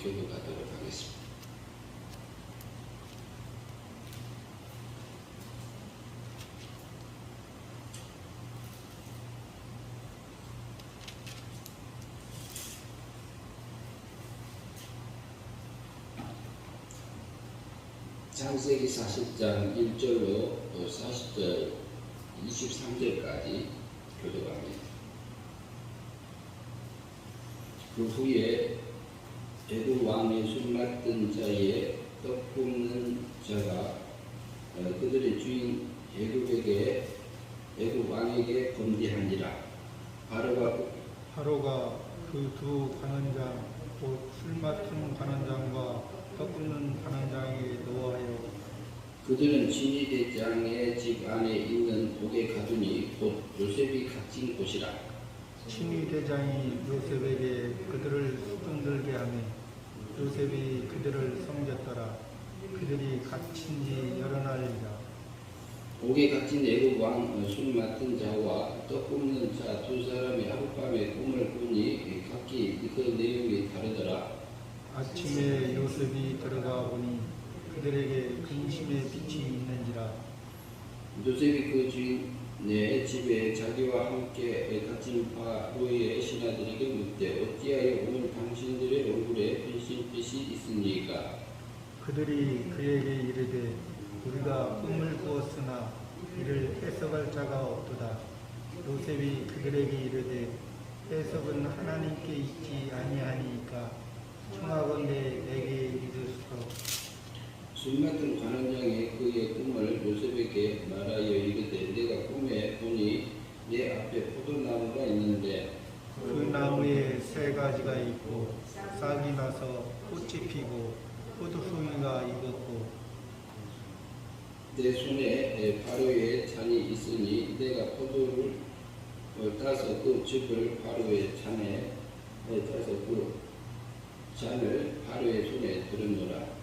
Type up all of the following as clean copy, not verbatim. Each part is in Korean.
교도하도록 하겠습니다. 창세기 40장 1절로 40절 23절까지 교도합니다. 그 후에 애굽 왕의 술 맡은 자의 떡 굽는 자가 그들의 주인 애굽 왕에게 건의하니라. 바로가 그 두 관원장 곧 술 맡은 관원장과 떡 굽는 관원장에게 노하여 그들은 진위대장의 집 안에 있는 옥에 가두니 곧 요셉이 갇힌 곳이라. 친위대장이 요셉에게 그들을 수종들게 하며 요셉이 그들을 섬겼더라. 그들이 갇힌 지 여러 날이라. 옥에 갇힌 애굽 왕 술 맡은 자와 떡 굽는 자 두 사람이 하룻밤에 꿈을 꾸니 각기 그 내용이 다르더라. 아침에 요셉이 들어가 보니 그들에게 근심의 빛이 있는지라. 요셉이 그 주인의 집에 자기와 함께 갇힌 바로의 신하들에게 묻되 어찌하여 오늘 당신들의 얼굴에 분신빛이 있습니까? 그들이 그에게 이르되 우리가 꿈을 꾸었으나 이를 해석할 자가 없도다. 요셉이 그들에게 이르되 해석은 하나님께 있지 아니하니까 청하건대 내게 이르소서. 술 맡은 관원장이 그의 꿈을 요셉에게 말하여 이르되 내가 꿈에 보니 내 앞에 포도나무가 있는데 그 나무에 세 가지가 있고 싹이 나서 꽃이 피고 포도송이가 익었고 내 손에 바로의 잔이 있으니 내가 포도를 따서 그 즙을 바로의 잔에 따서 그 잔을 바로의 손에 들었노라.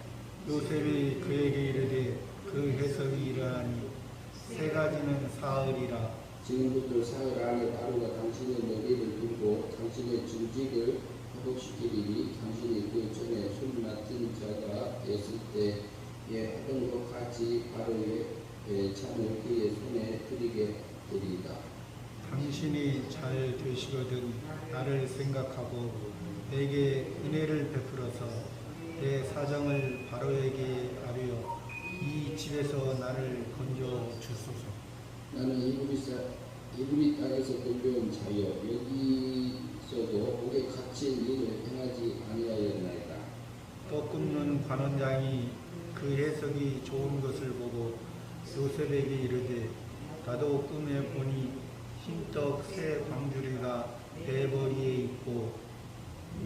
요셉이 그에게 이르되 그 해석이 이러하니 세 가지는 사흘이라. 지금부터 사흘 안에 바로가 당신의 머리를 들고 당신의 중직을 회복시키리니 당신이 그 전에 술 맡은 자가 되었을 때에 하던 것 같이 바로의 잔을 그의 손에 드리게 되리이다. 당신이 잘 되시거든 나를 생각하고 내게 은혜를 베풀어서 내 사정을 바로에게 아뢰어 이 집에서 나를 건져 주소서. 나는 이브리 땅에서 돌려온 자여 여기서도 옥에 갇힌 일을 행하지 아니하였나이다. 떡 굽는 관원장이 그 해석이 좋은 것을 보고 요셉에게 이르되 나도 꿈에 보니 흰떡 새 광주리가 내 머리에 있고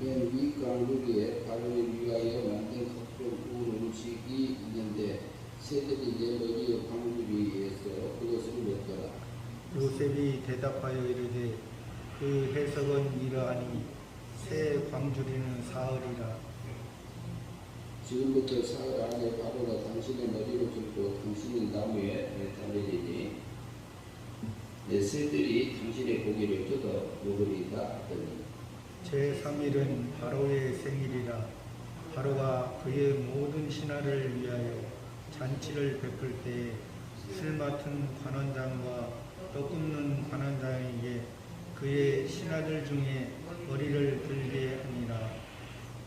맨 위 강루리에 바로를 위하여 만든 각종 우울 음식이 있는데 새들이 내 머리의 광주리에서 그것을 먹더라. 요셉이 대답하여 이르되 그 해석은 이러하니 새 광주리는 사흘이라. 지금부터 사흘 안에 바로가 당신의 머리를 들고 당신의 나무에 달리리니 내 새들이 당신의 고기를 뜯어 먹으리다 하더니 제3일은 바로의 생일이라. 바로가 그의 모든 신하를 위하여 잔치를 베풀 때에 술 맡은 관원장과 떡 굽는 관원장에게 그의 신하들 중에 머리를 들게 하니라.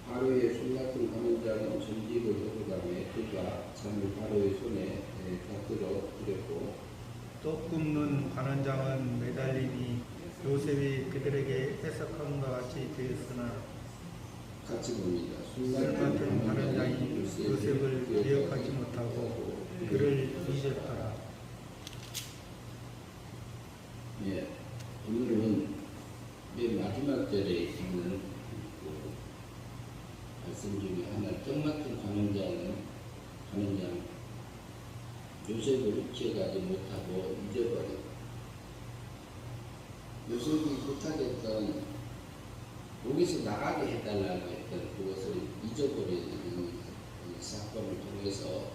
바로의 술 맡은 관원장은 전직을 얻어가며 그가 잔을 바로의 손에 곁들여 드렸고 떡 굽는 관원장은 매달리니 요셉이 그들에게 해석한 것 같이 되었으나 같이 봅니다. 술 술 맡은 맡은 관원장이 요셉을 기억하지 못하고 그를 잊었더라. 예, 오늘은 맨 마지막 절에 있는 그 말씀 중에 하나, 떡 맡은 관원장 요셉을 기억하지 못하고 잊어버린 요셉이 부탁했던 여기서 나가게 해달라고 했던 그것을 잊어버리는 사건을 통해서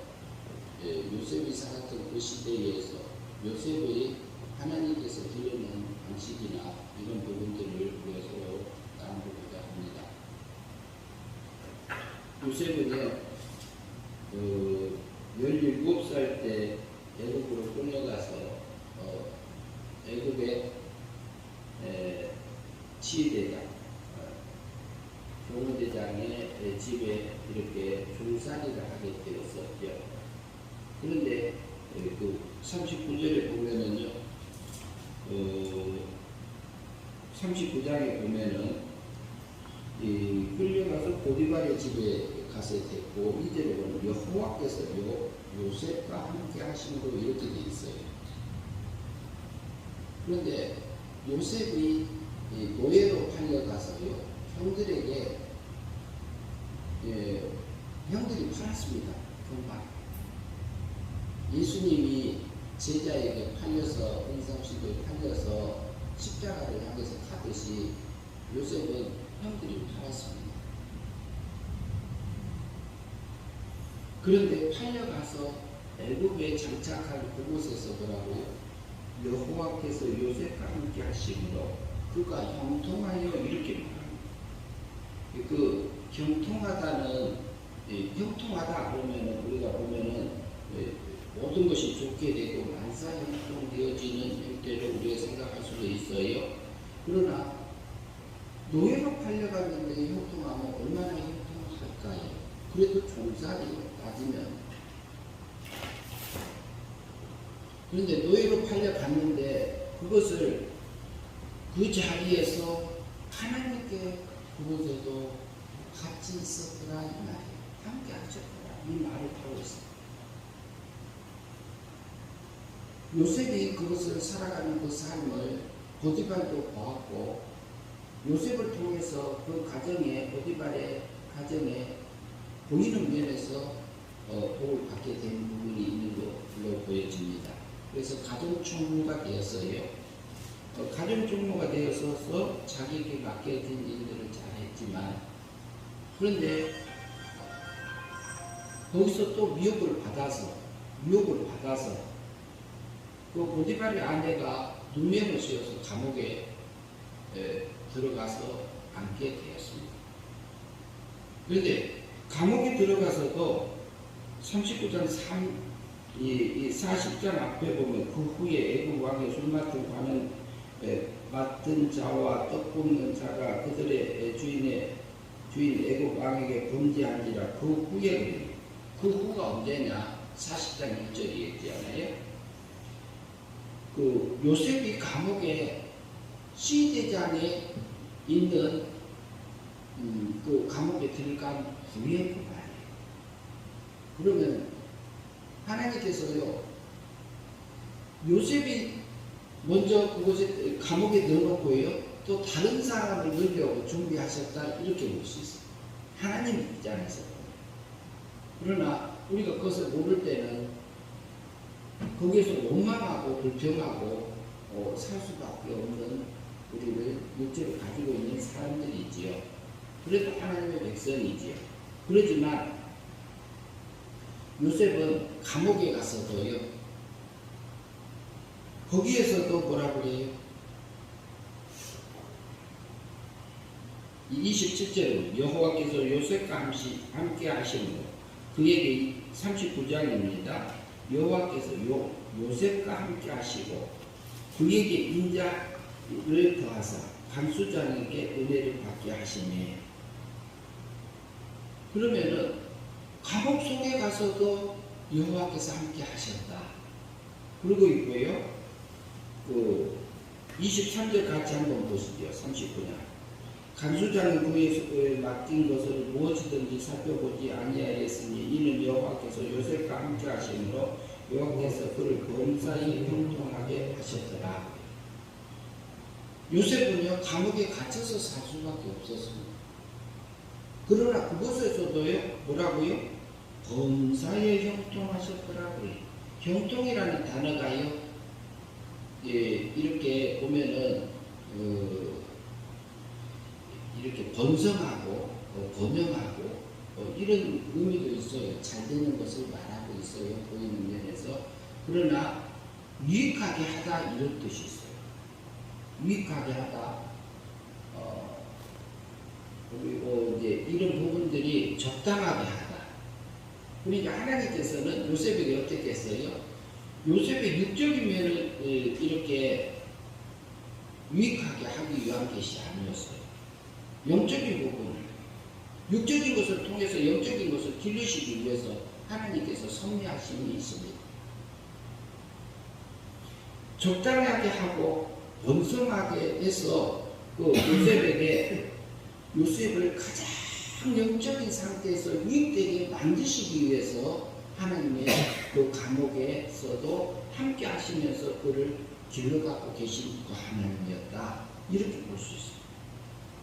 요셉이 살았던 그 시대에서 요셉의 하나님께서 드러낸 방식이나 이런 부분들을 우리가 서로 나눠보고자 합니다. 요셉은요, 17살 때 애굽으로 끌려가서 애굽의 지휘대장, 경호대장의 집에 이렇게 종살이를 하게 되었었죠. 그런데 그 39절에 보면은요, 39장에 보면은 끌려가서 보디발의 집에 가서 됐고, 이제로 보면 여호와께서 요셉과 함께 하심으로 이렇게 돼 있어요. 그런데 요셉이 노예로 팔려가서요, 형들에게 형들이 팔았습니다. 정말 예수님이 제자에게 팔려서 은삼식을 팔려서 십자가를 향해서 타듯이 요셉은 형들이 팔았습니다. 그런데 팔려가서 애굽에 장착한 그곳에서 뭐라고요? 여호와께서 요셉과 함께 하심으로 그가 형통하여 이렇게 말합니다. 그 형통하다는, 형통하다 그러면은 우리가 보면은 모든 것이 좋게 되고 만사형통되어지는 형태로 우리가 생각할 수도 있어요. 그러나 노예로 팔려갔는데 형통하면 얼마나 형통할까요? 그래도 종살이요, 따지면. 그런데 노예로 팔려갔는데 그것을 그 자리에서 하나님께 그곳에도 같이 있었더라 이 말이에요. 함께 하셨더라 이 말을 하고 있습니다. 요셉이 그것을 살아가는 그 삶을 보디발도 보았고, 요셉을 통해서 그 가정에, 보디발의 가정에 보이는 면에서 도움을 받게 된 부분이 있는 걸로 보여집니다. 그래서 가정총무가 되었어요. 가정총무가 되어서 자기에게 맡겨진 일들을 잘했지만, 그런데 거기서 또 미혹을 받아서 그 보디발의 아내가 누명을 씌워서 감옥에 들어가서 앉게 되었습니다. 그런데 감옥에 들어가서도 39장 40장 앞에 보면 그 후에 애굽 왕의 술 맡은 관은 맡은 자와 떡 굽는 자가 그들의 주인 애굽 왕에게 범죄한지라. 그 후에, 그 후가 언제냐? 40장 1절이었잖아요. 그 요셉이 감옥에 시대장에 있는 그 감옥에 들어간 후에 그 말이에요. 그러면 하나님께서요, 요셉이 먼저 그곳에 감옥에 넣어놓고요, 또 다른 사람을 넣으려고 준비하셨다, 이렇게 볼 수 있어요. 하나님 입장에서. 그러나 우리가 그것을 모를 때는 거기에서 원망하고 불평하고 살 수밖에 없는 우리를 육체를 가지고 있는 사람들이지요. 그래도 하나님의 백성이지요. 그러지만 요셉은 감옥에 가서도요, 거기에서도 뭐라고 그래요? 27절은 여호와께서 요셉과 함께 하심으로, 그에게 39장입니다. 여호와께서 요셉과 함께 하시고 그에게 인자를 더하사 간수장에게 은혜를 받게 하시니. 그러면은 감옥 속에 가서도 여호와께서 함께 하셨다. 그러고 있고요. 그 23절 같이 한번 보시죠. 39장. 간수장은 그의 맡긴 것을 무엇이든지 살펴보지 아니하였으니 이는 여호와께서 요셉과 함께 하심으로 여호와께서 그를 범사히 형통하게 하셨더라. 요셉은요, 감옥에 갇혀서 살 수밖에 없었습니다. 그러나 그곳에서도요, 뭐라고요? 범사에 형통하셨더라고요. 형통이라는 단어가요, 이렇게 보면은 이렇게 번성하고 번영하고 이런 의미도 있어요. 잘 되는 것을 말하고 있어요. 보이는 면에서. 그러나 유익하게 하다, 이런 뜻이 있어요. 유익하게 하다. 그리고 이제 이런 부분들이 적당 적당하게 하다. 그러니까 하나님께서는 요셉에게 어떻게 했어요? 요셉의 육적인 면을 이렇게 유익하게 하기 위한 것이 아니었어요. 영적인 부분을, 육적인 것을 통해서 영적인 것을 기르시기 위해서 하나님께서 섭리하심이 있습니다. 적당하게 하고 번성하게 해서 그 요셉을 가장 영적인 상태에서 유익되게 만드시기 위해서 하나님의 그 감옥에서도 함께 하시면서 그를 길러가고 계신 그 하나님이었다. 이렇게 볼 수 있어요.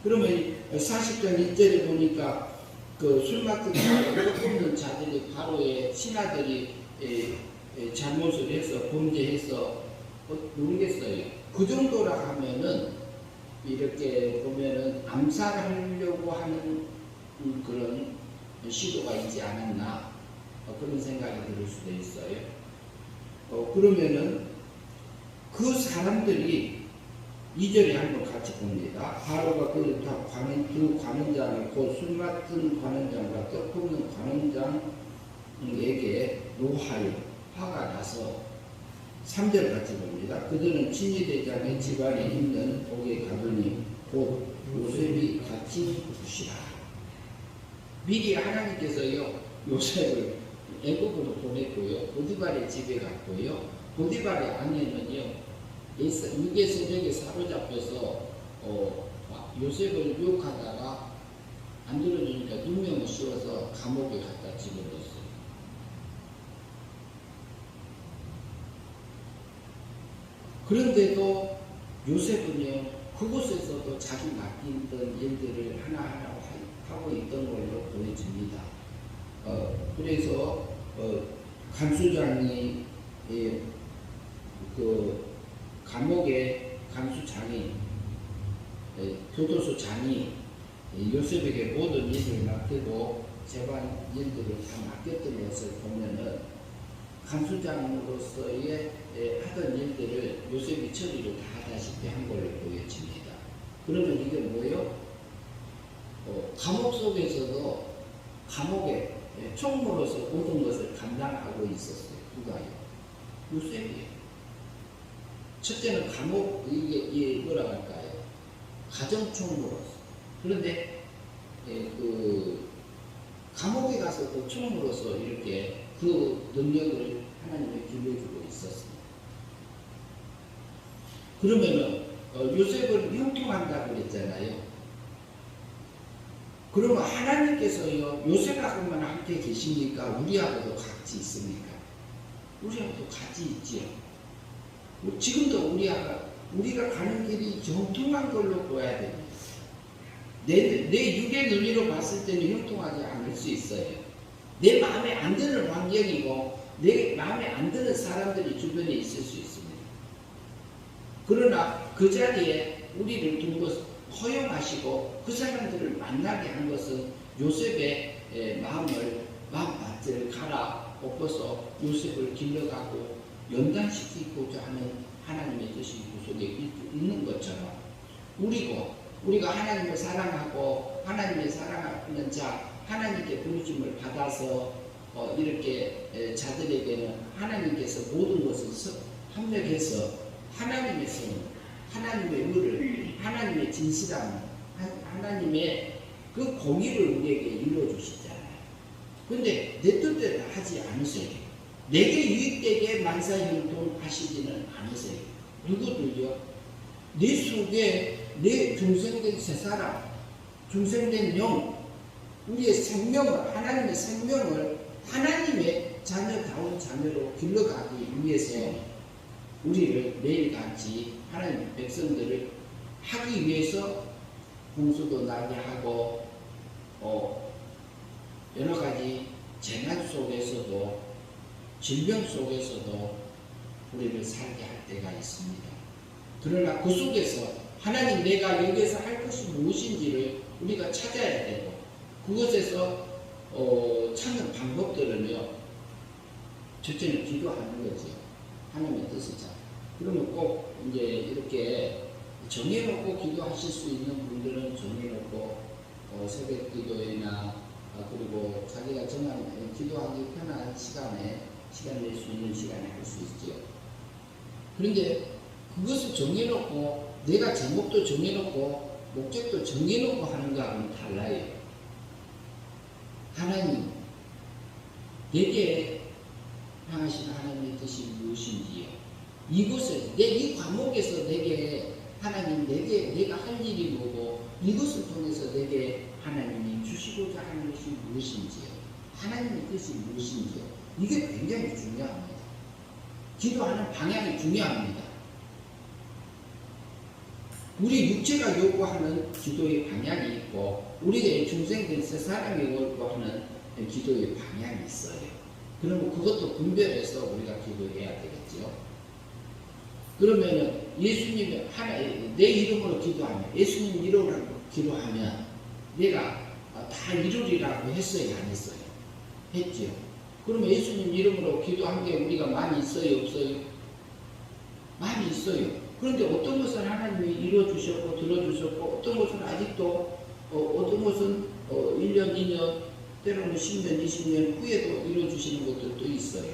그러면 40장 1절에 보니까 그 술 맡은 자가 없는 자들이 바로의 신하들이 잘못을 해서 범죄해서 모르겠어요. 그 정도라 하면은 이렇게 보면은 암살하려고 하는 그런 시도가 있지 않았나 그런 생각이 들 수도 있어요. 그러면은 그 사람들이 2절에 한번 같이 봅니다. 바로가 그 관원장을 곧 술 맡은 관원장과 떡볶는 관원장에게 노하여 화가 나서 3절 같이 봅니다. 그들은 친위대장의 집안에 있는 옥에 가더니 곧 요셉이 갇힌 곳이라. 미리 하나님께서요 요셉을 애굽으로 보냈고요. 보디발의 집에 갔고요. 보디발의 아내는요 육의 세력에 사로잡혀서 요셉을 유혹하다가 안 들어주니까 누명을 씌워서 감옥에 갖다 집어넣었어요. 그런데도 요셉은요 그곳에서도 자기 맡기던 일들을 하나하나 하고 있던 걸로 보여집니다. 그래서 간수장이 그 감옥의 간수장이 교도소장이 요셉에게 모든 일을 맡기고 재반 일들을 다 맡겼던 것을 보면은 간수장으로서의 하던 일들을 요셉이 처리를 다 하다시피 한 걸로 보여집니다. 그러면 이게 뭐예요? 감옥 속에서도 감옥에 총무로서 모든 것을 감당하고 있었어요. 누가요? 요셉이에요. 첫째는 감옥, 이게 뭐라고 할까요? 가정총무로서. 그런데 그 감옥에 가서도 총무로서 이렇게 그 능력을 하나님이 길러주고 있었습니다. 그러면은 요셉을 형통한다고 그랬잖아요. 그러면 하나님께서요 요셉하고만 함께 계십니까? 우리하고도 같이 있습니까? 우리하고도 같이 있지요. 지금도 우리가 가는 길이 형통한 걸로 보아야 됩니다. 내 육의 눈으로 봤을 때는 형통하지 않을 수 있어요. 내 마음에 안 드는 환경이고 내 마음에 안 드는 사람들이 주변에 있을 수 있습니다. 그러나 그 자리에 우리를 둔 것을 허용하시고 그 사람들을 만나게 한 것은 요셉의 마음밭을 갈아 엎어서 요셉을 길러가고 연단시키고자 하는 하나님의 뜻이 그 속에 있는 것처럼 우리가 하나님을 사랑하고 하나님의 사랑하는 자 하나님께 부르심을 받아서 이렇게 자들에게는 하나님께서 모든 것을 협력해서 하나님의 성, 하나님의 의를, 하나님의 진실함, 하나님의 그 공의를 우리에게 이루어주시잖아요. 근데 내 뜻대로 하지 않으세요. 내게 유익되게 만사형통하시지는 않으세요. 누구들요? 내 속에 내 중생된 새 사람, 중생된 영, 우리의 생명을, 하나님의 생명을 하나님의 자녀다운 자녀로 길러가기 위해서 우리를 매일같이 하나님의 백성들을 하기 위해서 홍수도 나게 하고 여러 가지 재난 속에서도 질병 속에서도 우리를 살게 할 때가 있습니다. 그러나 그 속에서 하나님 내가 여기에서 할 것이 무엇인지를 우리가 찾아야 되고 그것에서 찾는 방법들은요. 첫째는 기도하는 거죠. 하나님의 뜻을 잘. 그러면 꼭 이제 이렇게 정해놓고 기도하실 수 있는 분들은 정해놓고 새벽 기도회나 그리고 그런데 그것을 정해놓고 내가 제목도 정해놓고 목적도 정해놓고 하는 거하고는 달라요. 하나님, 내게 향하신 하나님의 뜻이 무엇인지요. 이곳에 이 과목에서 내게 하나님 내가 할 일이 뭐고 이것을 통해서 내게 하나님이 주시고자 하는 것이 무엇인지요. 하나님의 뜻이 무엇인지요. 이게 굉장히 중요합니다. 기도하는 방향이 중요합니다. 우리 육체가 요구하는 기도의 방향이 있고 우리의 중생된 세 사람이 요구하는 기도의 방향이 있어요. 그러면 그것도 분별해서 우리가 기도해야 되겠죠. 그러면은 예수님이 내 이름으로 기도하면 예수님 이름으로 기도하면 내가 다 이루리라고 했어요, 안 했어요? 했죠. 그러면 예수님 이름으로 기도한 게 우리가 많이 있어요, 없어요? 많이 있어요. 그런데 어떤 것은 하나님이 이루어주셨고 들어주셨고 어떤 것은 아직도 어떤 것은 1년, 2년 때로는 10년, 20년 후에도 이루어주시는 것들도 있어요.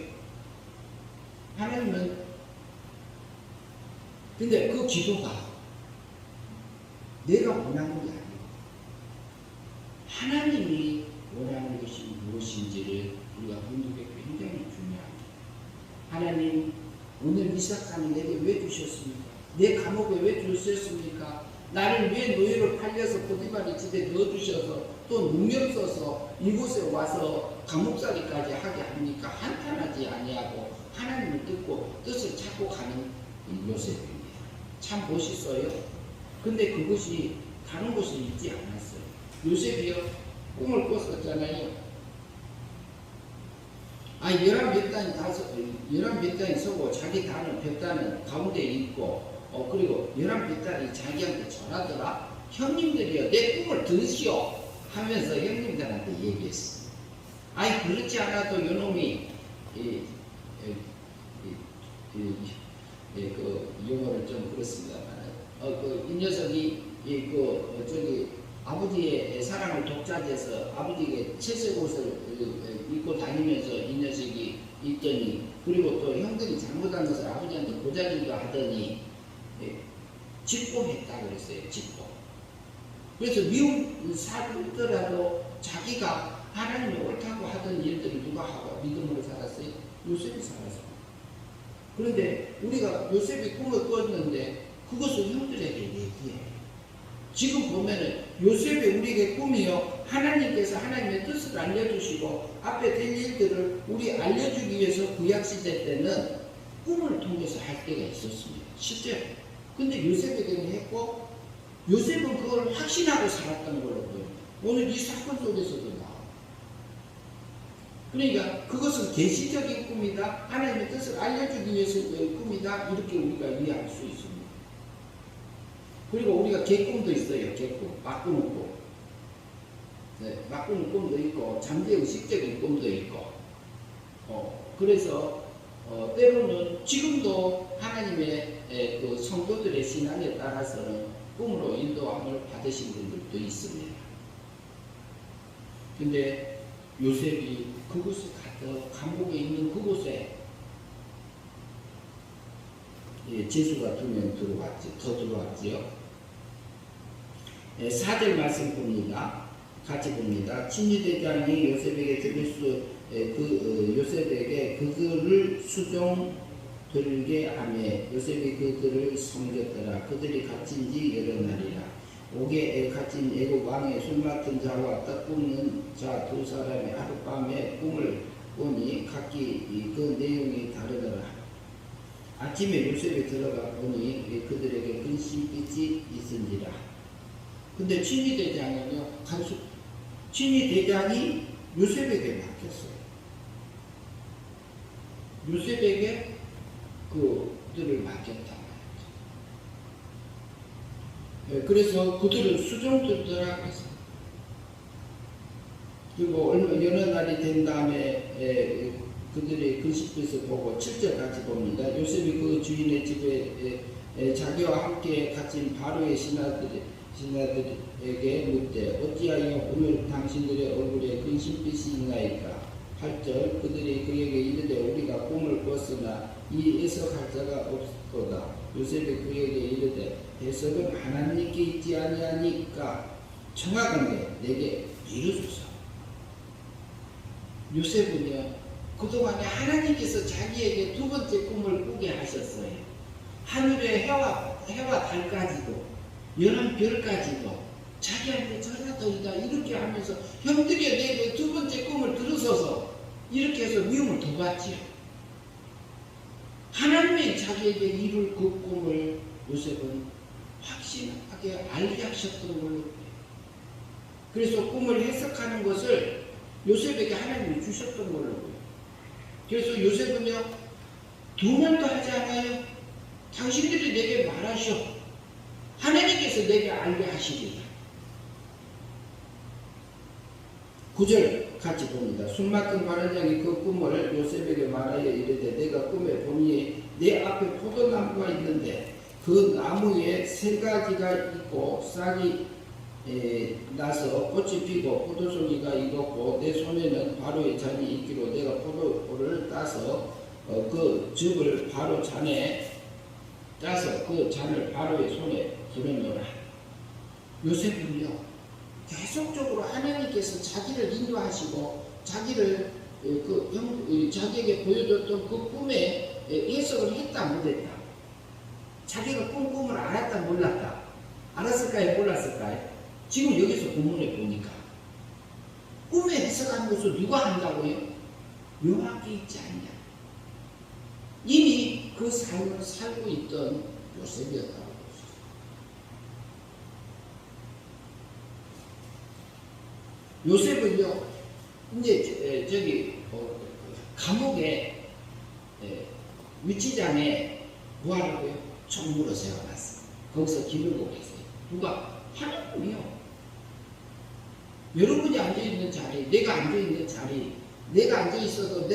하나님은 근데 그 기도가 내가 원하는 게 아니고 하나님이 원하는 것이 무엇인지를 우리가 묻는 게 굉장히 중요합니다. 하나님 오늘 이 사건을 내게 왜 주셨습니까? 내 감옥에 왜 주셨습니까? 나를 왜 노예로 팔려서 포티파의 집에 넣어주셔서 또 능력 써서 이곳에 와서 감옥살이까지 하게 합니까? 한탄하지 아니하고 하나님을 듣고 뜻을 찾고 가는 요셉입니다. 참 멋있어요. 근데 그것이 다른 곳에 있지 않았어요. 요셉이요 꿈을 꿨었잖아요. 11몇 단이 서고 자기 단은 볕단은 가운데 있고 그리고 11볕단이 자기한테 전하더라. 형님들이요 내 꿈을 들으시오 하면서 형님들한테 얘기했어. 그렇지 않아도 요놈이 그 용어를 좀 그렇습니다만 이 녀석이 아버지의 사랑을 독차지해서 아버지에게 채색 옷을 입고 다니면서 이 녀석이 있더니 그리고 또 형들이 잘못한 것을 아버지한테 고자질도 하더니 직봉했다 그랬어요. 직봉. 그래서 미움 사더라도 자기가 하나님이 옳다고 하던 일들을 누가 하고 믿음으로 살았어요? 요셉이 살았어요. 그런데 우리가 요셉이 꿈을 꿨는데 그것을 형들에게 얘기해. 지금 보면은 요셉의 우리에게 꿈이요 하나님께서 하나님의 뜻을 알려주시고 앞에 될 일들을 우리 알려주기 위해서 구약시대 때는 꿈을 통해서 할 때가 있었습니다. 실제로. 근데 요셉에게는 했고 요셉은 그걸 확신하고 살았던 걸로 보여요. 오늘 이 사건 속에서도 나와요. 그러니까 그것은 계시적인 꿈이다. 하나님의 뜻을 알려주기 위해서의 꿈이다. 이렇게 우리가 이해할 수 있습니다. 그리고 우리가 개꿈도 있어요. 개꿈, 막꾸는 꿈. 네, 막꾸는 꿈도 있고 잠재의식적인 꿈도 있고 그래서 때로는 지금도 하나님의 그 성도들의 신앙에 따라서는 꿈으로 인도함을 받으신 분들도 있습니다. 근데 요셉이 그곳에 가서 감옥에 있는 그곳에 제수가 2명 더 들어왔지요. 4절 말씀 봅니다. 같이 봅니다. 친위대장이 요셉에게 요셉에게 그들을 수종 들게 하며 요셉이 그들을 섬겼더라. 그들이 갇힌 지 여러 날이라. 옥에 갇힌 애국 왕의 술 맡은 자와 떡 굽는 자 2사람이 하룻밤에 꿈을 보니 각기 그 내용이 다르더라. 아침에 요셉이 들어가 보니 그들에게 근심빛이 있은지라. 근데 친위대장은요, 친위대장이 요셉에게 맡겼어요. 요셉에게 그들을 맡겼다. 그래서 그들을 수종들더라고 했어요. 그리고 여러 날이 된 다음에 그들의 근심빛을 보고 7절 같이 봅니다. 요셉이 그 주인의 집에 자기와 함께 갇힌 바로의 신하들에게 묻되 어찌하여 오늘 당신들의 얼굴에 근심빛이 있나이까 8절 그들이 그에게 이르되 우리가 꿈을 꿨으나 이 해석할 자가 없도다. 요셉이 그에게 이르되 해석은 하나님께 있지 아니하니까 청하건대 내게 이루소서. 요셉은요 그동안에 하나님께서 자기에게 두 번째 꿈을 꾸게 하셨어요. 하늘의 해와 달까지도 연한 별까지도 자기한테 저라도이다 이렇게 하면서 형들이 내게 두 번째 꿈을 들으소서 이렇게 해서 미움을 더 받지요. 하나님이 자기에게 이룰 그 꿈을 요셉은 확신하게 알게 하셨던 걸로. 그래서 꿈을 해석하는 것을 요셉에게 하나님이 주셨던 걸로. 그래서 요셉은요 두 번도 하지 않아요. 당신들이 내게 말하시오. 하나님께서 내게 알게 하시리라. 9절 같이 봅니다. 술맡은 관원장이 그 꿈을 요셉에게 말하여 이르되 내가 꿈에 보니 내 앞에 포도나무가 있는데 그 나무에 세 가지가 있고 싹이 나서 꽃이 피고 포도송이가 익었고 내 손에는 바로의 잔이 있기로 내가 포도를 따서 그 즙을 바로 잔에 따서 그 잔을 바로의 손에 들어놓으라. 요셉은요 계속적으로 하나님께서 자기를 인도하시고 자기를 자기에게 보여줬던 그 꿈에 해석을 했다 못했다. 자기가 꿈을 알았다 몰랐다. 알았을까요 몰랐을까요? 지금 여기서 본문에 보니까 꿈에 해석하는 것을 누가 한다고요? 명확히 있지 않냐. 이미 그 삶을 살고 있던 요셉이었다고. 요셉은요, 이제 감옥에 위치장에 뭐하라고요? 총무로 세워놨어요. 거기서 기르고 계세요. 누가? 하나님이요. 여러분이 앉아있는 자리, 내가 앉아있는 자리, 내가 앉아있어도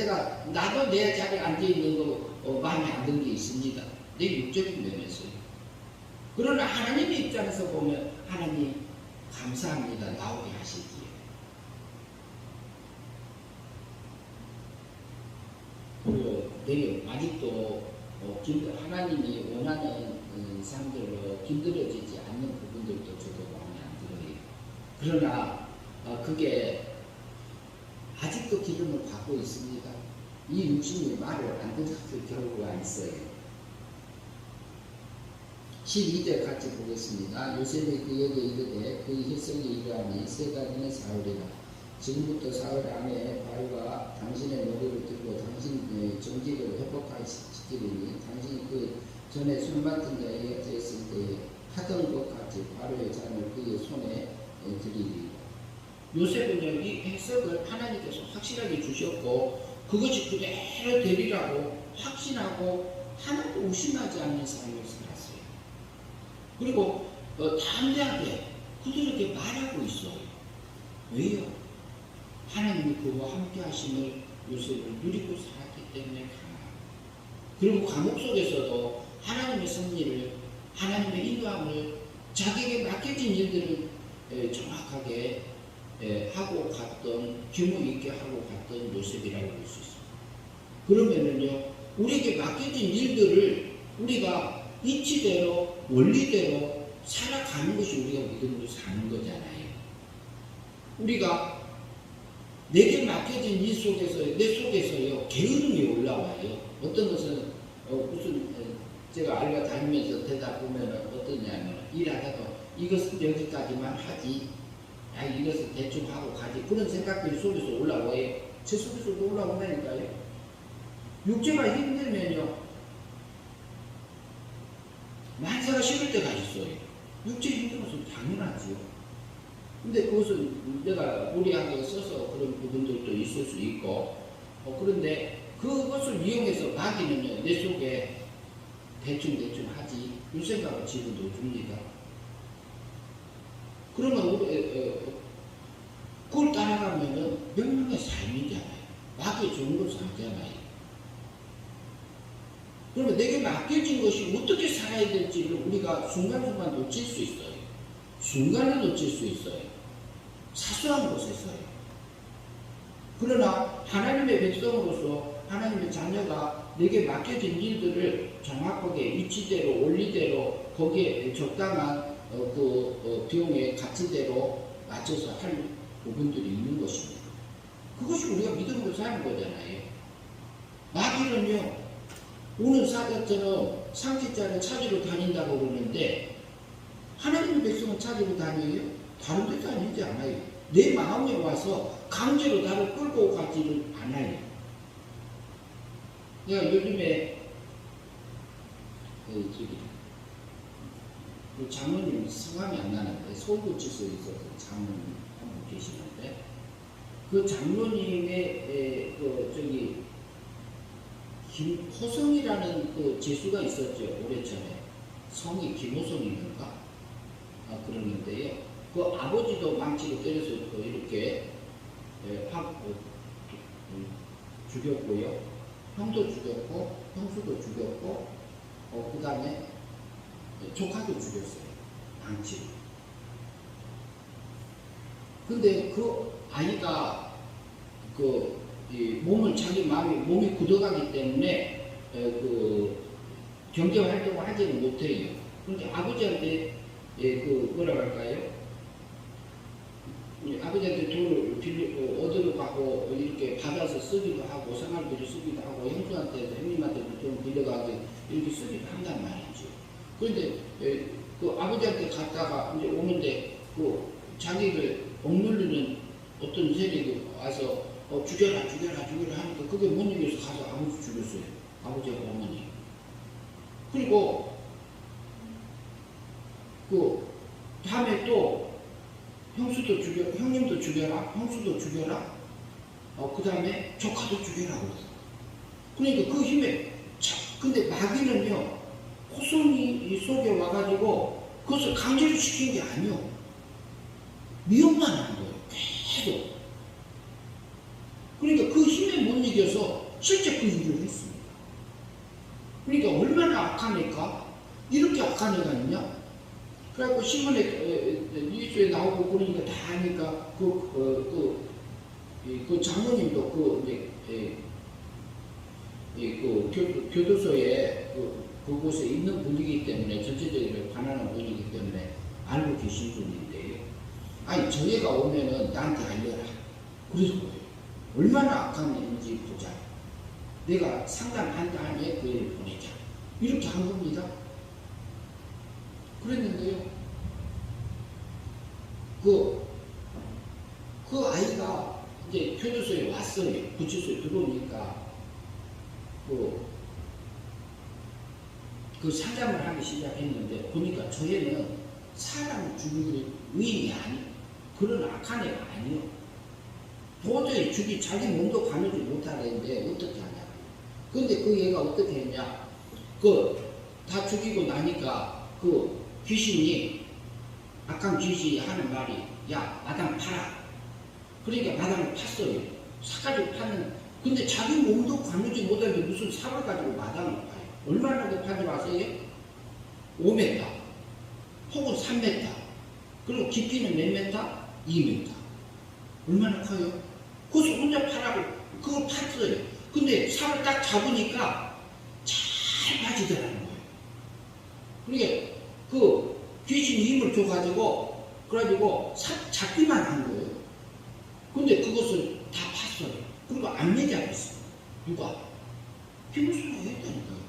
나도 내 자리에 앉아있는 거 마음에 안 드는 게 있습니다. 내 육적인 면에서요. 그러나 하나님의 입장에서 보면 하나님 감사합니다. 나오게 하시기에. 그리고 내게 아직도 하나님이 원하는 삶들로 길들여지지 않는 부분들도 저도 마음에 안 들어요. 그러나 그게 아직도 기름을 받고 있습니다. 이 육신이 말을 안 들었을 경우가 있어요. 12절 같이 보겠습니다. 요셉이 그에게 이르되 그 해석이 이러하니 세 가지는 사흘이라. 지금부터 사흘 안에 바로가 당신의 머리를 들고 당신의 정직을 회복시키리니 당신이 그 전에 손 맡은 자에게 됐을 때에 하던 것 같이 바로의 잔을 그의 손에 드리리. 요셉은요 이 해석을 하나님께서 확실하게 주셨고 그것이 그대로 되리라고 확신하고 하나도 의심하지 않는 삶을 살았어요. 그리고 담대하게 그들에게 말하고 있어요. 왜요? 하나님이 그와 함께 하심을 요셉을 누리고 살았기 때문에 가능합니다. 그리고 감옥 속에서도 하나님의 섭리를, 하나님의 인도함을, 자기에게 맡겨진 일들을 정확하게 하고 갔던, 규모 있게 하고 갔던 요셉이라고 볼 수 있습니다. 그러면은요, 우리에게 맡겨진 일들을 우리가 이치대로, 원리대로 살아가는 것이 우리가 믿음으로 사는 거잖아요. 우리가 내게 맡겨진 일 속에서, 내 속에서요, 게으름이 올라와요. 어떤 것은, 무슨, 제가 알바 다니면서 되다 보면 어떠냐면, 일하다가 이것은 여기까지만 하지, 이것은 대충 하고 가지. 그런 생각들이 속에서 올라와요. 제 속에서도 올라온다니까요. 육체가 힘들면요, 만사가 싫을 때가 있어요. 육체 힘든 것은 당연하지요. 근데 그것은 내가 무리하게 써서 그런 부분들도 있을 수 있고, 그런데 그것을 이용해서 마귀는요, 내 속에 대충 하지, 이 생각을 집어넣어 줍니다. 그러면 그걸 따라가면은 명령의 삶이잖아요. 마귀의 좋은 걸 살잖아요. 그러면 내게 맡겨진 것이 어떻게 살아야 될지를 우리가 순간순간 놓칠 수 있어요. 순간을 놓칠 수 있어요. 사소한 곳에서요. 그러나 하나님의 백성으로서 하나님의 자녀가 내게 맡겨진 일들을 정확하게 위치대로 원리대로 거기에 적당한 비용의 가치대로 맞춰서 할 부분들이 있는 것입니다. 그것이 우리가 믿음으로 사는 거잖아요. 마귀는요, 오는 사자처럼 상키자를 찾으러 다닌다고 그러는데 하나님의 백성은 찾으러 다녀요? 다른 데 다니지 않아요. 내 마음에 와서 강제로 나를 끌고 가지는 않아요. 내가 요즘에 장로님 성함이 안 나는데 서울구치소에 있어서 장로님 한 분 계시는데 그 장로님의 김호성이라는 그 제수가 있었죠. 오래전에 성이 김호성인가 그러는데요. 그 아버지도 망치로 때려서 이렇게 죽였고요. 형도 죽였고 형수도 죽였고 그 다음에 조카도 죽였어요. 망치로. 근데 그 아이가 자기 몸이 굳어가기 때문에 경제 활동을 하지는 못해요. 그런데 아버지한테 뭐라고 할까요? 아버지한테 돈을 얻으러 가고 이렇게 받아서 쓰기도 하고 생활비를 쓰기도 하고 형님한테도 돈 빌려가고 이렇게 쓰기도 한단 말이죠. 그런데 그 아버지한테 갔다가 이제 오는데 자기를 억누르는 어떤 세력이 와서 죽여라 하니까 그게 못 이겨서 가서 아버지 죽였어요. 아버지하고 어머니. 그리고 다음에 또 형님도 죽여라, 형수도 죽여라, 그 다음에 조카도 죽여라 그랬어. 그러니까 그 힘에 근데 마귀는요, 호성이 속에 와가지고 그것을 강제로 시킨 게 아니요. 미혹만 한 거예요. 계속. 그러니까 그 힘에 못 이겨서 실제 그 일을 했습니다. 그러니까 얼마나 악한 애가 이렇게 악한 애가 있냐? 그래갖고 신문에 뉴스에 나오고 그러니까 다 하니까 그 장모님도 교도소에 그곳에 있는 분이기 때문에 전체적으로 관하는 분이기 때문에 알고 계신 분인데요. 아니 저 애가 오면은 나한테 알려라. 그래서 그래요. 얼마나 악한 애인지 보자. 내가 상담한 다음에 그 애를 보내자. 이렇게 한 겁니다. 그랬는데요. 그 아이가 이제 교도소에 왔어요. 구치소에 들어오니까 그 상담을 하기 시작했는데 보니까 저 애는 사람 죽이는 위인이 아니에요. 그런 악한 애가 아니에요. 도저히 자기 몸도 가누지 못하는데 어떻게 하냐. 근데 그 애가 어떻게 했냐. 다 죽이고 나니까 귀신이, 악한 귀신이 하는 말이, 야, 마당 팔아. 그러니까 마당을 팠어요. 사가지고 파는, 근데 자기 몸도 가누지 못하는데 무슨 삽을 가지고 마당을 파요. 얼마나 파지 마세요? 5m, 혹은 3m, 그리고 깊이는 몇 m? 2m. 얼마나 커요? 그것을 혼자 파라고, 그걸 팠어요. 근데 삽을 딱 잡으니까 잘 빠지더라는 거예요. 그러니까 귀신이 힘을 줘가지고 삽 잡기만 한 거예요. 근데 그것을 다 팠어요. 그리고 안 매잡았어요. 누가? 김무수가 했다니까요.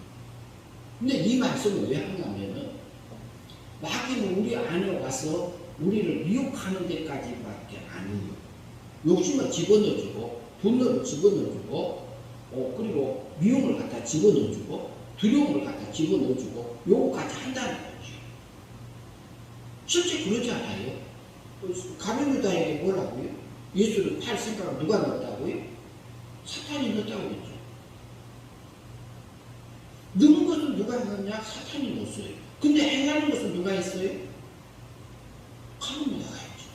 근데 이 말씀을 왜 하냐면은 마귀는 우리 안에 와서 우리를 미혹하는 데까지밖에 아니에요. 욕심을 집어넣어주고 분노를 집어넣어주고 그리고 미움을 갖다 집어넣어주고 두려움을 갖다 집어넣어주고 요거까지 한다는 거죠. 실제 그러지 않아요? 가룟유다에게 뭐라고요? 예수를 팔 생각을 누가 넣었다고요? 사탄이 넣었다고 했죠. 넣은 것은 누가 넣었냐? 사탄이 넣었어요. 근데 행하는 것은 누가 했어요? 가룟유다가 했죠.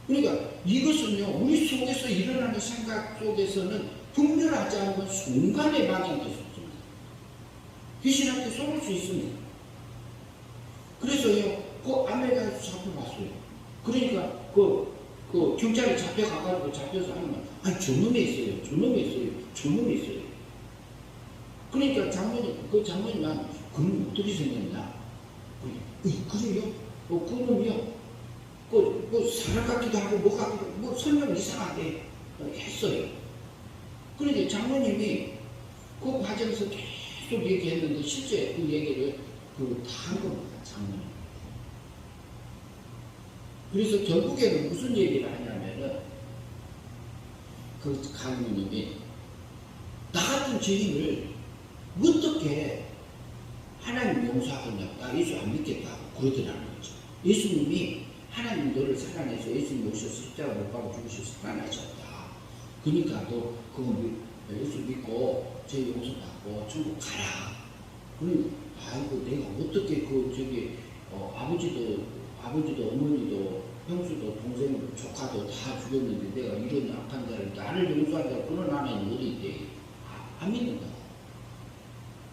그러니까 이것은요, 우리 속에서 일어나는 생각 속에서는 분별하지 않으면 순간에 방향될 수 있습니다. 귀신한테 속을 수 있습니다. 그래서요, 아메리카에서 잡혀봤어요. 그러니까 그 경찰이 잡혀가가지고 잡혀서 하는 말, 아니 저놈이 있어요, 저놈이 있어요, 저놈이 있어요. 그러니까 장모님, 그 장모님은 그놈 어떻게 생겼냐? 그래요? 그놈이요? 뭐 사람 같기도 하고 뭐 같기도 하고 뭐 설명 이상하게 했어요. 그런데 장모님이 그 과정에서 계속 얘기했는데 실제 그 얘기를 다 한 겁니다. 장모님. 그래서 결국에는 무슨 얘기를 하냐면은 그 강모님이 나 같은 죄인을 어떻게 하나님 용서하겠냐고, 나 예수 안 믿겠다고 그러더라는 거죠. 예수님이 하나님 너를 사랑해서 예수님 오셔서 십자가 못 박아 죽으셔서 살아나셨다. 그러니까 너 그거 예수 믿고 죄 용서받고 천국 가라. 그러니 아이고 내가 어떻게 아버지도 어머니도 형수도 동생도 조카도 다 죽였는데 내가 이런 악한 자를 나를 용서한다고 그런 하나님 어디 있대? 안 믿는다.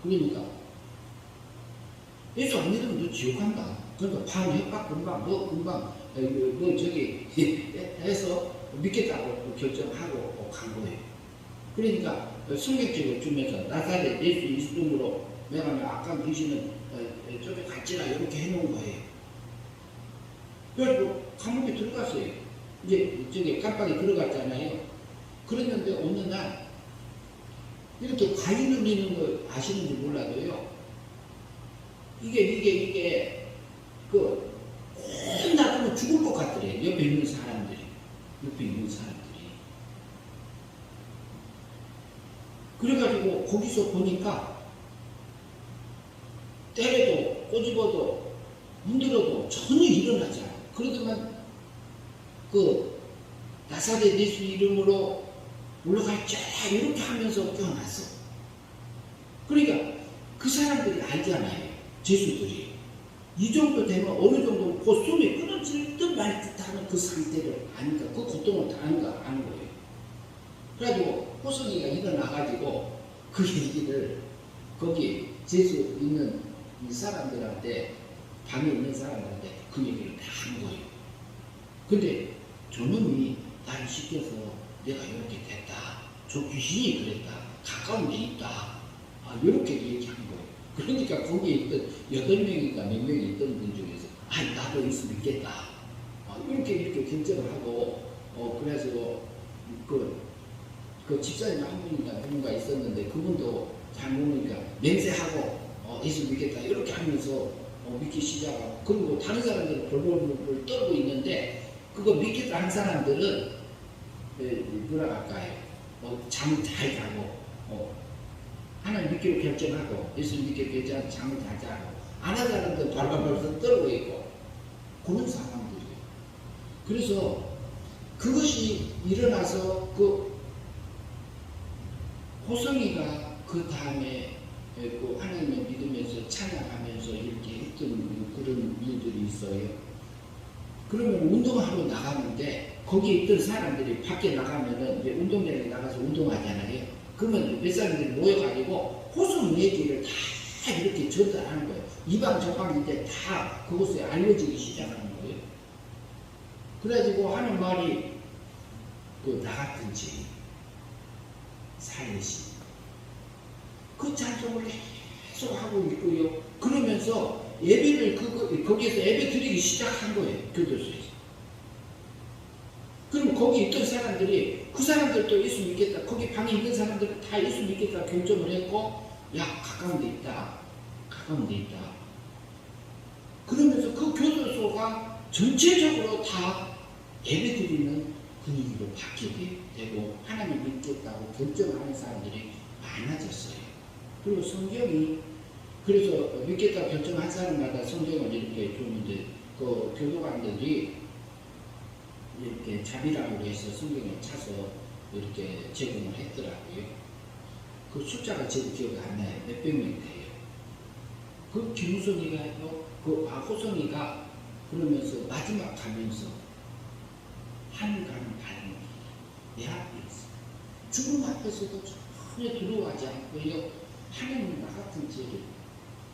그러니까 예수 안 믿으면 너 지옥 간다. 그러니까 반 협박 금방 뭐 저기 해서 믿겠다고 결정하고 간 거예요. 그러니까 성경책을 주면서 나사렛 예수 이름으로 왜냐하면 악한 귀신은 저기 같지라 이렇게 해놓은 거예요. 그래서 감옥에 들어갔어요. 이제 저기 깜빡이 들어갔잖아요. 그랬는데 어느 날 이렇게 과일 흘리는 거 아시는지 몰라도요. 이게 놔두면 죽을 것 같더래. 옆에 있는 사람들이. 그래가지고 거기서 보니까 때려도 꼬집어도 문드러도 전혀 일어나지 않아요. 그러더만 나사렛 예수 이름으로 올라갈자 이렇게 하면서 깨어났어. 그러니까 그 사람들이 알잖아요. 죄수들이. 이 정도 되면 어느 정도 그 숨이 끊어질 듯 말 듯 하는 그 상태를 아니까 그 고통을 다 아는 거예요. 그래가지고 호성이가 일어나가지고 그 얘기를 거기 죄수 있는 이 사람들한테 방에 있는 사람들한테 그 얘기를 다 한 거예요. 근데 저놈이 나를 시켜서 내가 이렇게 됐다. 저 귀신이 그랬다. 가까운 데 있다. 이렇게 얘기한 거예요. 그러니까 거기에 있던 8명인가 몇 명이 있던 분 중에서 나도 예수 믿겠다. 이렇게 결정을 하고 그래서 그 집사님 한 분인가 누군가 있었는데 그분도 잘 모르니까 맹세하고 예수 믿겠다 이렇게 하면서 믿기 시작하고 그리고 다른 사람들은 벌벌벌 떨고 있는데 그거 믿겠다 한 사람들은 뭐라 할까요? 잠 잘 자고 하나님 믿기로 결정하고 예수 믿기로 결정하고 잠을 잘 자고 안 한 사람들은 발발발발 떨고 있고 그런 상황들이에요. 그래서 그것이 일어나서 그 호성이가 그 다음에 하나님을 믿으면서 찬양하면서 이렇게 했던 그런 일들이 있어요. 그러면 운동하러 나가는데 거기에 있던 사람들이 밖에 나가면은 이제 운동장에 나가서 운동하잖아요. 그러면 몇 사람들이 모여가지고 호성 얘기를 다 이렇게 전달하는 거예요. 이방 저방 이제 다 그곳에 알려지기 시작하는 거예요. 그래가지고 하는 말이 나 같은 죄인 살리시 그 찬송을 계속 하고 있고요. 그러면서 예배를 거기에서 예배 드리기 시작한 거예요. 교도소에서. 그럼 거기 있던 사람들이 그 사람들도 예수 믿겠다. 거기 방에 있는 사람들은 다 예수 믿겠다 결정을 했고 가까운 데 있다. 그러면서 그 교도소가 전체적으로 다 예배 드리는 분위기로 바뀌게 되고 하나님 믿겠다고 결정하는 사람들이 많아졌어요. 그리고 성경이 그래서 믿겠다고 결정한 사람마다 성경을 이렇게 줬는데 그 교도관들이 이렇게 자비라고 해서 성경을 차서 이렇게 제공을 했더라고요. 그 숫자가 제 기억이 안 나요. 몇백 명이 돼요. 그 김우성이가 호성이가 그러면서 마지막 가면서 하늘 가는 바람이 내 앞에 있어. 죽음 앞에서도 전혀 두려워하지 않고요. 하나님 나 같은 죄를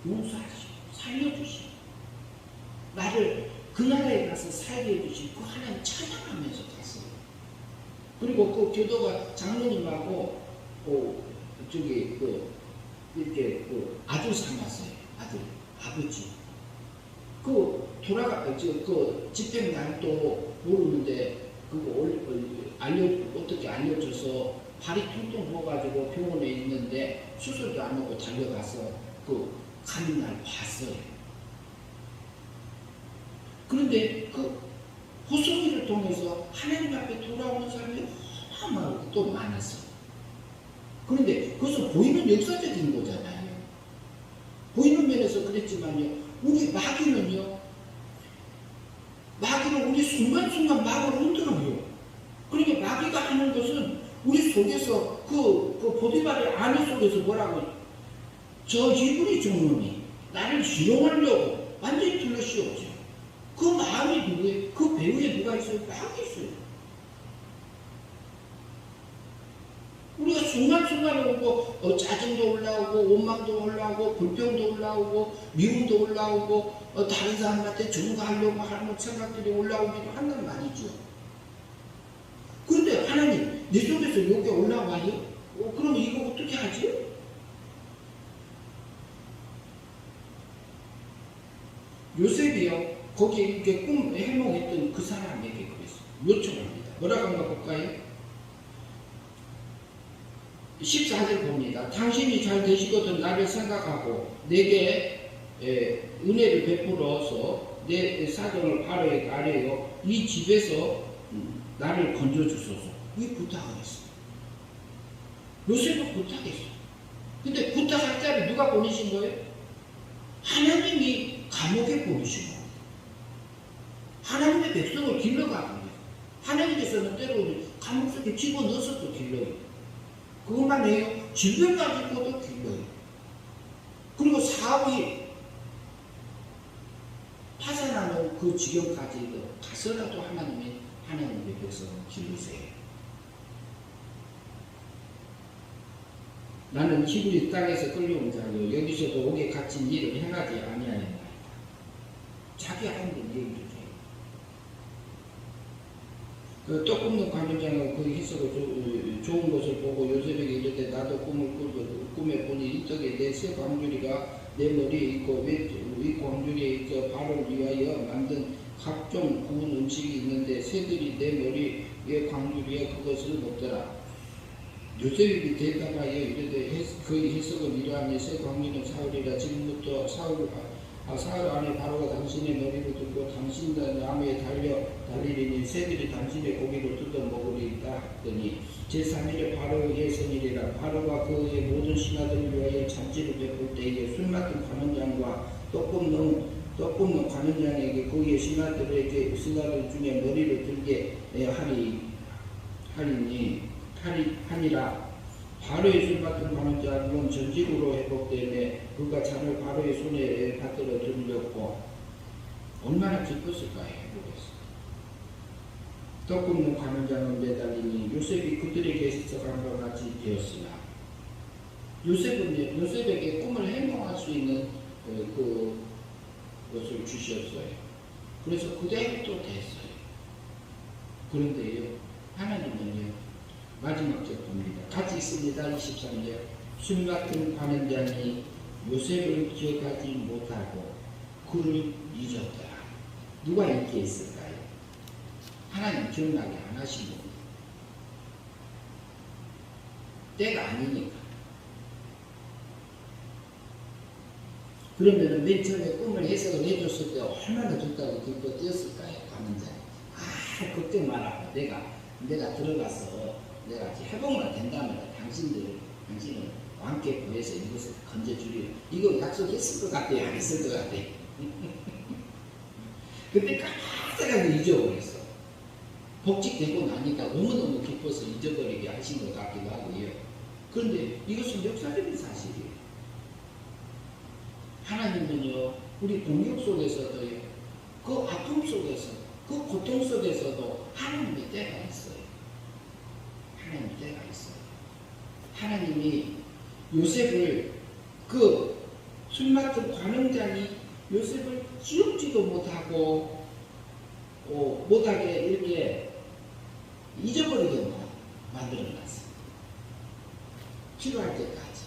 용서하시고 살려주시고 나를 그 나라에 가서 살게 해주신 그 하나님 찬양하면서 갔어요. 그리고 그 교도가 장로님하고 저기 이렇게 아들 삼았어요. 아버지. 그 집행 날도 모르는데 그거 어떻게 알려줘서 발이 퉁퉁 부어가지고 병원에 있는데 수술도 안 하고 달려가서 가는 날 봤어요. 그런데 그 호소기를 통해서 하나님 앞에 돌아오는 사람이 어마어마하고 또 많았어요. 그런데 그것은 보이는 역사적인 거잖아요. 보이는 면에서 그랬지만요. 우리 마귀는 우리 순간순간 마귀를 흔들어요. 그러니까 마귀가 하는 것은 우리 속에서 그 보디발의 안에 속에서 뭐라고 저 히브리 종놈이 나를 희롱하려고 완전히 둘러씌웠죠. 그 마음이 누구예요? 그 배후에 누가 있어요? 마귀 있어요. 우리가 순간순간에 오고 짜증도 올라오고 원망도 올라오고 불평도 올라오고 미움도 올라오고 다른 사람한테 전가하려고 하는 생각들이 올라오기도 한단 말이죠. 그런데 하나님 내 속에서 이게 올라와요? 그럼 이거 어떻게 하지? 요셉이요 거기에 이렇게 해몽했던 그 사람에게 그랬어요. 요청합니다. 뭐라고 한번 볼까요? 14절 봅니다. 당신이 잘 되시거든 나를 생각하고 내게 은혜를 베풀어서 내 사정을 바로에 아래요. 이 집에서 나를 건져주소서. 이 부탁을 했어요. 요셉은 부탁했어요. 근데 부탁할 자를 누가 보내신 거예요? 하나님이 감옥에 보내신 거예요. 하나님의 백성을 길러가는 거예요. 하나님께서는 때로는 감옥 속에 집어넣어서도 길러요. 그것만 해요. 질병 가지고도 길러요. 그리고 사업이 파산하는 그 지경까지도 가서라도 하나님의 백성을 기르세요. 나는 히브리 땅에서 끌려온 자요 여기서도 옥에 갇힌 일을 행하지 아니하였나이다. 자기 하는 얘기죠. 떡 굽는 관원장은 그 해석을 좋은 것을 보고 요셉에게 이르되 나도 꿈에 보니 이 떡에 내 새 광주리가 내 머리에 있고 위 광주리에 있어 발을 위하여 만든 각종 구운 음식이 있는데 새들이 내 머리에 광주리에 그것을 먹더라. 요셉이 대답하여 이르되 그 해석은 이러하니 새 광주리는 사울이라. 지금부터 사울 안에 바로가 당신의 머리를 들고 당신 나무에 달리리니 새들이 당신의 고기를 뜯어 먹으리이다 하더니 제3일에 바로의 생일이라. 바로가 그의 모든 신하들을 위하여 잔치를 베풀 때에 술 맡은 관원장과 떡 굽는 관원장에게 그의 신하들 중에 머리를 들게 하니라. 바로의 술 맡은 관원장은 전직으로 회복되매 그가 잔을 바로의 손에 받들어 들렸고 얼마나 기뻤을까요? 회복했어. 떡 굽는 관원장은 매달리니 요셉이 그들에게 있어간 것 같이 되었으나 요셉에게 꿈을 해몽할 수 있는 것을 주셨어요. 그래서 그대로 또 됐어요. 그런데요 하나님은요 마지막 절 봅니다. 같이 있습니다. 23절. 술 같은 관원장이 요셉을 기억하지 못하고 그를 잊었더라. 누가 이렇게 했을까요? 하나님 기억나게 안 하신 겁니다. 때가 아니니까. 그러면 맨 처음에 꿈을 해석을 해줬을 때 얼마나 좋다고 기뻐 뛰었을까요? 관원장이. 걱정 마라. 내가 들어가서 내가 회복만 된다면 당신은 왕께 구해서 이것을 건져주리라. 이거 약속했을 것 같아요? 안 했을 것 같아요? 그때 깜짝하고 잊어버렸어. 복직되고 나니까 너무너무 기뻐서 잊어버리게 하신 것 같기도 하고요. 그런데 이것은 역사적인 사실이에요. 하나님은요 우리 공격 속에서도요 그 아픔 속에서 그 고통 속에서도 하나님의 때가 있어요. 하나님의 때가 있어요. 하나님이 요셉을 술 맡은 관원장이 요셉을 기억지도 못하고 못하게 이렇게 잊어버리게 만들어놨어요. 필요할 때까지.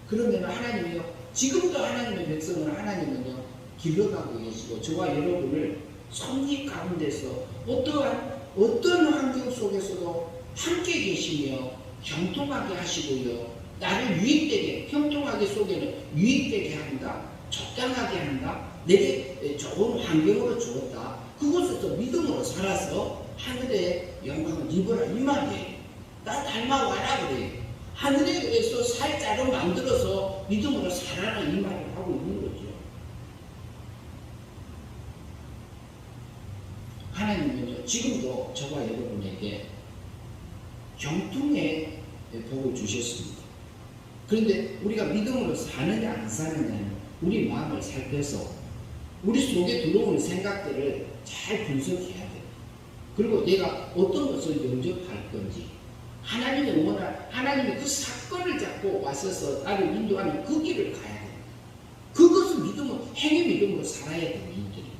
그러면 하나님이요, 지금도 하나님의 백성을 하나님은요 길러가고 계시고 저와 여러분을 섭리 가운데서 어떤 환경 속에서도 함께 계시며 형통하게 하시고요, 나를 유익되게, 형통하게 속에는 유익되게 한다, 적당하게 한다, 내게 좋은 환경으로 주었다, 그곳에서 믿음으로 살아서 하늘의 영광을 입어라 이 말이에요. 나 닮아와라 그래요. 하늘에서 살 자로 만들어서 믿음으로 살아라 이 말을 하고 있는 거죠. 하나님은요 지금도 저와 여러분에게 형통의 복을 주셨습니다. 그런데 우리가 믿음으로 사느냐 안 사느냐는 우리 마음을 살펴서 우리 속에 들어오는 생각들을 잘 분석해야 돼요. 그리고 내가 어떤 것을 영접할 건지, 하나님의 하나님의 그 사건을 잡고 와서서 나를 인도하는 그 길을 가야 돼요. 그것을 믿음으로, 행위 믿음으로 살아야 되는 일들이에요.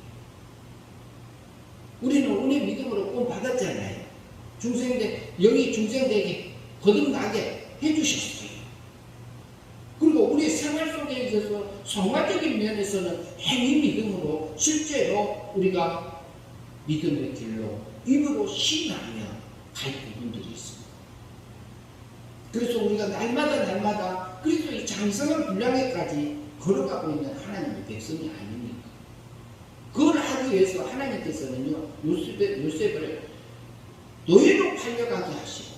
우리는 은혜 믿음으로 꼭 받았잖아요. 영이 중생되게 거듭나게 해주셨어요. 그리고 우리 생활 속에 있어서 성화적인 면에서는 행위 믿음으로 실제로 우리가 믿음의 길로 입으로 신하며 갈 부분들이 있습니다. 그래서 우리가 날마다 그리스도의 장성한 분량에까지 걸어가고 있는 하나님의 백성이 아닙니까? 그걸 하기 위해서 하나님께서는요 요셉을 노예로 팔려가게 하시고,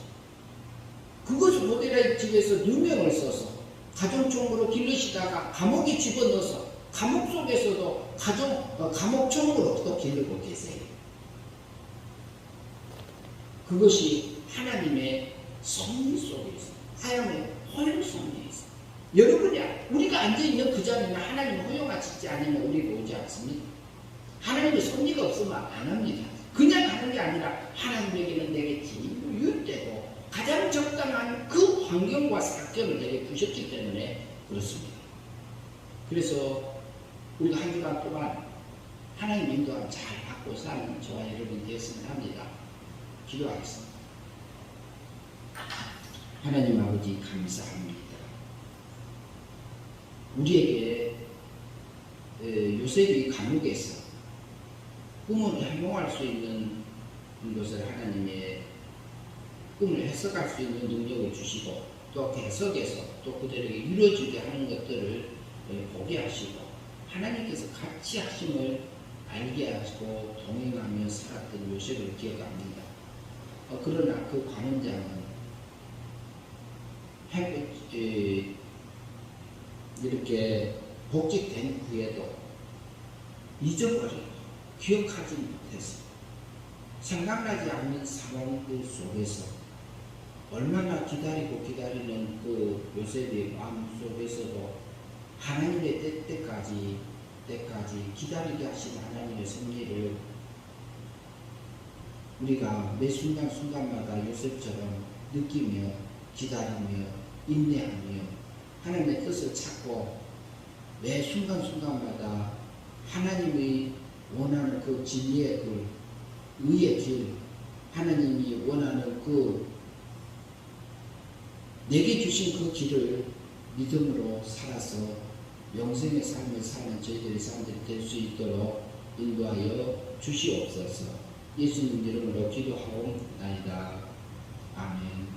그것을 모델의 집에서 누명을 써서 가정총무로 길르시다가 감옥에 집어넣어서 감옥 속에서도 감옥총무로 또 길르고 계세요. 그것이 하나님의 섭리 속에 있어요. 하나님의 허용 섭리에 있어요. 여러분이, 우리가 앉아있는 그 자리는 하나님을 허용하시지 않으면 우리가 오지 않습니다. 하나님의 섭리가 없으면 안 합니다. 그냥 가는 게 아니라 하나님에게는 내게 진리로 유익되고 가장 적당한 그 환경과 사건을 내게 주셨기 때문에 그렇습니다. 그래서 우리가 한 주간 동안 하나님 인도함 잘 받고 사는 저와 여러분이 되었으면 합니다. 기도하겠습니다. 하나님 아버지 감사합니다. 우리에게 요셉이 감옥에서 꿈을 해몽할 수 있는 것을 하나님의 꿈을 해석할 수 있는 능력을 주시고, 또 해석해서 또 그들에게 이루어지게 하는 것들을 보게 하시고, 하나님께서 같이 하심을 알게 하시고 동행하며 살았던 요셉을 기억합니다. 그러나 그 관원장은 이렇게 복직된 후에도 잊어버리고 기억하지 못해서 생각나지 않는 상황들 속에서 얼마나 기다리는 그 요셉의 마음 속에서도 하나님의 때까지 기다리게 하신 하나님의 섭리를 우리가 매 순간순간마다 요셉처럼 느끼며 기다리며 인내하며 하나님의 뜻을 찾고 매 순간순간마다 하나님이 원하는 그 진리의 그 의의 길, 하나님이 원하는 그 내게 주신 그 길을 믿음으로 살아서 영생의 삶을 사는 저희들의 사람들이 될 수 있도록 인도하여 주시옵소서. 예수님 이름으로 기도하옵나이다. 아멘.